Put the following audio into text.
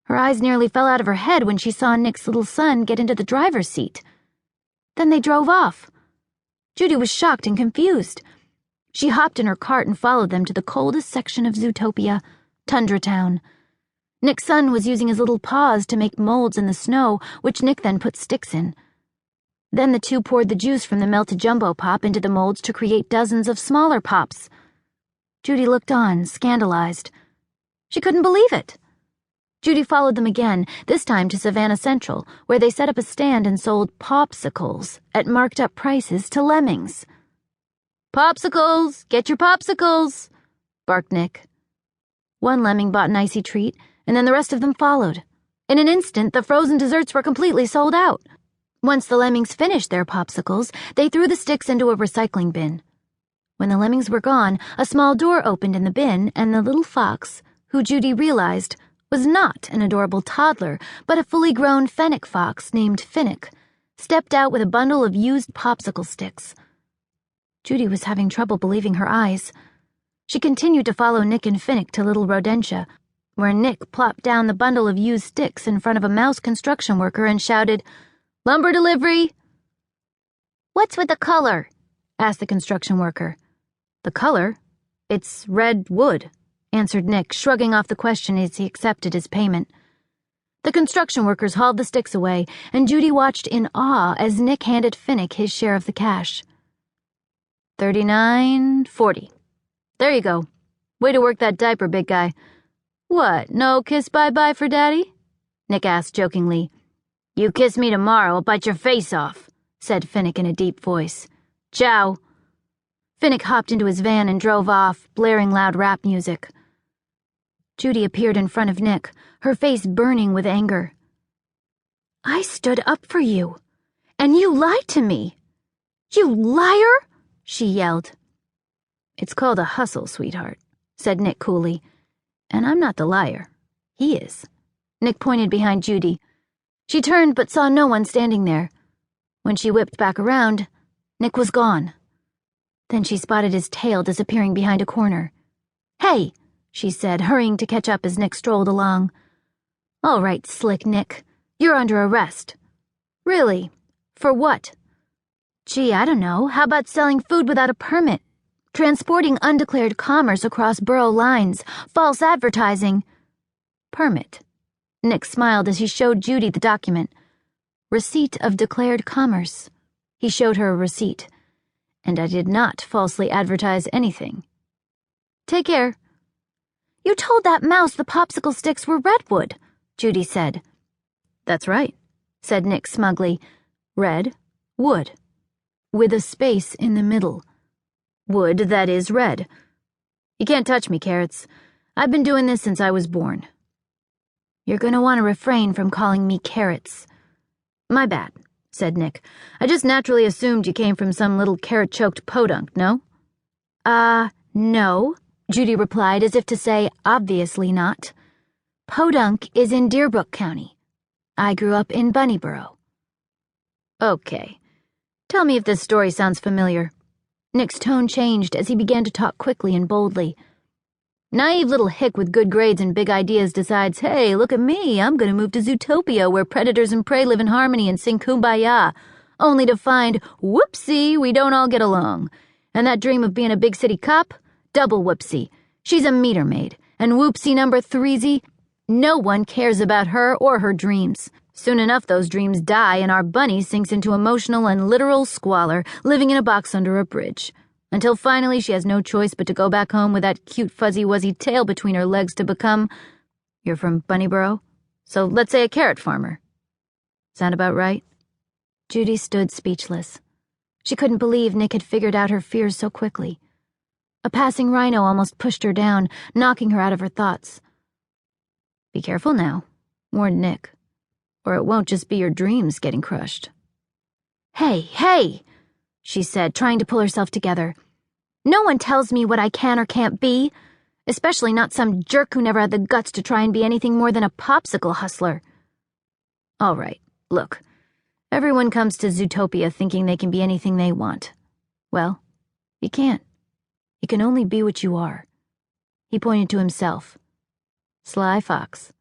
Her eyes nearly fell out of her head when she saw Nick's little son get into the driver's seat. Then they drove off. Judy was shocked and confused. She hopped in her cart and followed them to the coldest section of Zootopia, Tundratown. Nick's son was using his little paws to make molds in the snow, which Nick then put sticks in. Then the two poured the juice from the melted jumbo pop into the molds to create dozens of smaller pops. Judy looked on, scandalized. She couldn't believe it. Judy followed them again, this time to Savannah Central, where they set up a stand and sold popsicles at marked-up prices to lemmings. "Popsicles! Get your popsicles!" barked Nick. One lemming bought an icy treat, and then the rest of them followed. In an instant, the frozen desserts were completely sold out. Once the lemmings finished their popsicles, they threw the sticks into a recycling bin. When the lemmings were gone, a small door opened in the bin, and the little fox, who Judy realized was not an adorable toddler, but a fully grown fennec fox named Finnick, stepped out with a bundle of used popsicle sticks. Judy was having trouble believing her eyes. She continued to follow Nick and Finnick to Little Rodentia, where Nick plopped down the bundle of used sticks in front of a mouse construction worker and shouted, "Lumber delivery!" "What's with the color?" asked the construction worker. "The color? It's red wood," answered Nick, shrugging off the question as he accepted his payment. The construction workers hauled the sticks away, and Judy watched in awe as Nick handed Finnick his share of the cash. $39.40. There you go. Way to work that diaper, big guy. What, no kiss bye-bye for Daddy? Nick asked jokingly. "You kiss me tomorrow, I'll bite your face off," said Finnick in a deep voice. "Ciao." Finnick hopped into his van and drove off, blaring loud rap music. Judy appeared in front of Nick, her face burning with anger. "I stood up for you, and you lied to me. You liar!" she yelled. "It's called a hustle, sweetheart," said Nick coolly. "And I'm not the liar. He is." Nick pointed behind Judy. She turned but saw no one standing there. When she whipped back around, Nick was gone. Then she spotted his tail disappearing behind a corner. "Hey!" she said, hurrying to catch up as Nick strolled along. "All right, slick Nick. You're under arrest." "Really? For what?" "Gee, I don't know. How about selling food without a permit? Transporting undeclared commerce across borough lines, false advertising." "Permit." Nick smiled as he showed Judy the document. "Receipt of declared commerce." He showed her a receipt. "And I did not falsely advertise anything. Take care." "You told that mouse the popsicle sticks were redwood," Judy said. "That's right," said Nick smugly. "Red wood. With a space in the middle. Wood that is red. You can't touch me, Carrots. I've been doing this since I was born." "You're going to want to refrain from calling me Carrots." "My bad," said Nick. "I just naturally assumed you came from some little carrot-choked podunk, no?" No," Judy replied as if to say, obviously not. "Podunk is in Deerbrook County. I grew up in Bunnyboro." "Okay. Tell me if this story sounds familiar." Nick's tone changed as he began to talk quickly and boldly. "Naive little hick with good grades and big ideas decides, hey, look at me, I'm going to move to Zootopia where predators and prey live in harmony and sing Kumbaya, only to find, whoopsie, we don't all get along. And that dream of being a big city cop? Double whoopsie. She's a meter maid. And whoopsie number threesy, no one cares about her or her dreams. Soon enough those dreams die and our bunny sinks into emotional and literal squalor, living in a box under a bridge. Until finally she has no choice but to go back home with that cute fuzzy-wuzzy tail between her legs to become... You're from Bunnyboro? So let's say a carrot farmer. Sound about right?" Judy stood speechless. She couldn't believe Nick had figured out her fears so quickly. A passing rhino almost pushed her down, knocking her out of her thoughts. "Be careful now," warned Nick, "or it won't just be your dreams getting crushed." Hey, she said, trying to pull herself together. "No one tells me what I can or can't be, especially not some jerk who never had the guts to try and be anything more than a popsicle hustler." "All right, look, everyone comes to Zootopia thinking they can be anything they want. Well, you can't. You can only be what you are." He pointed to himself. "Sly fox,